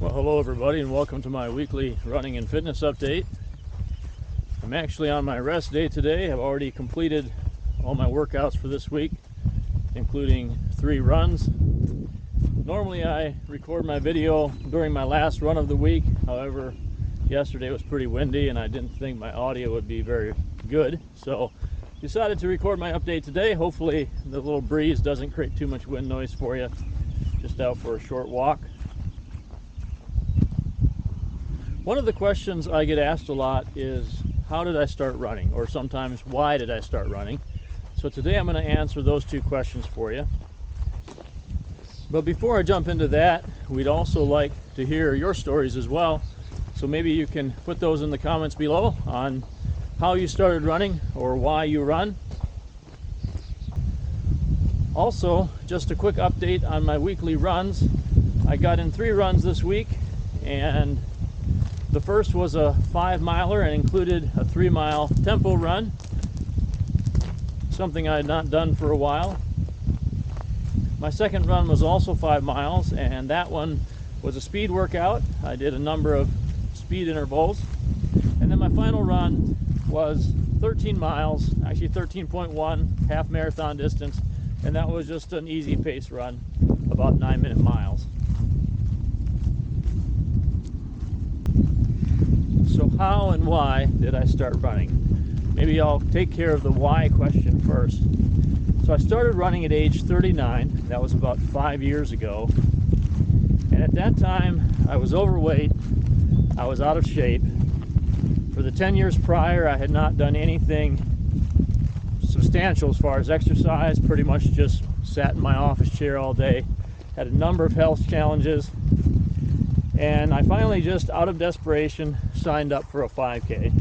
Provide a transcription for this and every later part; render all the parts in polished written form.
Well, hello everybody and welcome to my weekly running and fitness update. I'm actually on my rest day today. I've already completed all my workouts for this week, including 3 runs. Normally I record my video during my last run of the week. However, yesterday was pretty windy and I didn't think my audio would be very good. So decided to record my update today. Hopefully the little breeze doesn't create too much wind noise for you. Just out for a short walk. One of the questions I get asked a lot is, how did I start running? Or sometimes, why did I start running? So today I'm going to answer those 2 questions for you. But before I jump into that, we'd also like to hear your stories as well. So maybe you can put those in the comments below on how you started running or why you run. Also, just a quick update on my weekly runs. I got in 3 runs this week, and the first was a 5-miler and included a 3-mile tempo run, something I had not done for a while. My second run was also 5 miles, and that one was a speed workout. I did a number of speed intervals. And then my final run was 13 miles, actually 13.1, half marathon distance, and that was just an easy pace run, about 9-minute miles. So how and why did I start running? Maybe I'll take care of the why question first. So I started running at age 39. That was about 5 years ago. And at that time, I was overweight. I was out of shape. For the 10 years prior, I had not done anything substantial as far as exercise. Pretty much just sat in my office chair all day. Had a number of health challenges. And I finally, just out of desperation, signed up for a 5K.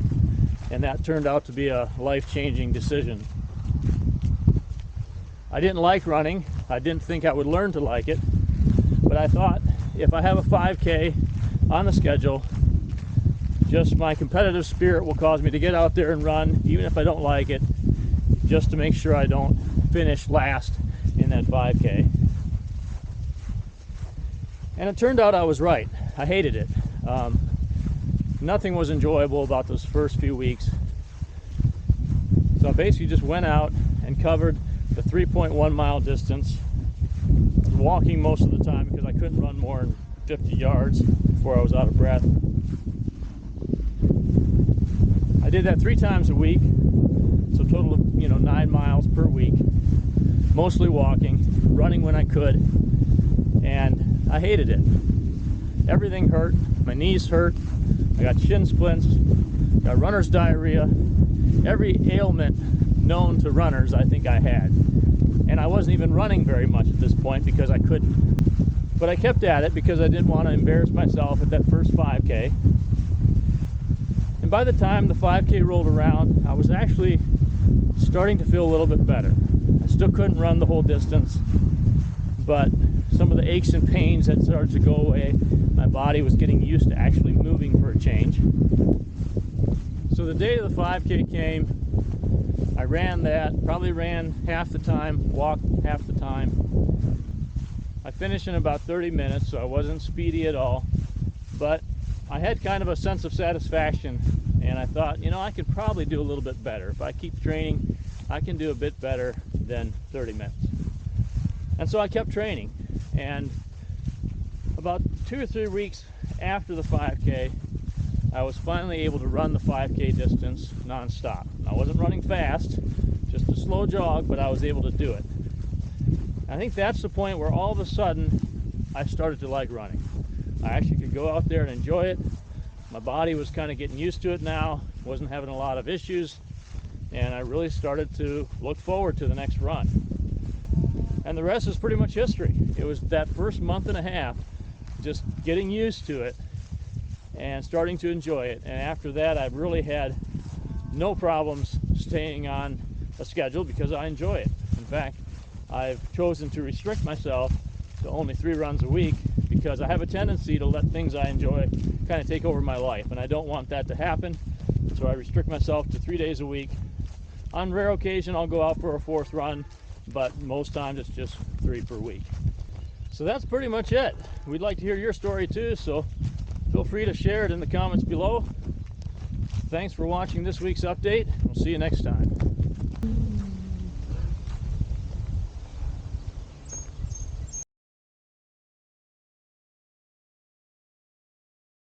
And that turned out to be a life-changing decision. I didn't like running. I didn't think I would learn to like it. But I thought, if I have a 5K on the schedule, just my competitive spirit will cause me to get out there and run, even if I don't like it, just to make sure I don't finish last in that 5K. And it turned out I was right. I hated it. Nothing was enjoyable about those first few weeks. So I basically just went out and covered the 3.1 mile distance. I was walking most of the time because I couldn't run more than 50 yards before I was out of breath. I did that 3 times a week, so a total of 9 miles per week. Mostly walking, running when I could, and I hated it. Everything hurt. My knees hurt. I got shin splints, got runner's diarrhea. Every ailment known to runners I think I had. And I wasn't even running very much at this point because I couldn't. But I kept at it because I didn't want to embarrass myself at that first 5K. And by the time the 5K rolled around, I was actually starting to feel a little bit better. I still couldn't run the whole distance, but some of the aches and pains had started to go away. My body was getting used to actually moving for a change. So the day of the 5K came, I ran that, probably ran half the time, walked half the time. I finished in about 30 minutes, so I wasn't speedy at all, but I had kind of a sense of satisfaction, and I thought, I could probably do a little bit better. If I keep training, I can do a bit better than 30 minutes. And so I kept training, and about 2 or 3 weeks after the 5K, I was finally able to run the 5K distance nonstop. I wasn't running fast, just a slow jog, but I was able to do it. I think that's the point where all of a sudden I started to like running. I actually could go out there and enjoy it. My body was kind of getting used to it now, wasn't having a lot of issues, and I really started to look forward to the next run. And the rest is pretty much history. It was that first month and a half, just getting used to it and starting to enjoy it. And after that, I've really had no problems staying on a schedule because I enjoy it. In fact, I've chosen to restrict myself to only 3 runs a week because I have a tendency to let things I enjoy kind of take over my life, and I don't want that to happen. So I restrict myself to 3 days a week. On rare occasion, I'll go out for a 4th run, but most times it's just 3 per week. So So that's pretty much it. We'd like to hear your story too, so feel free to share it in the comments below. Thanks for watching this week's update. We'll see you next time.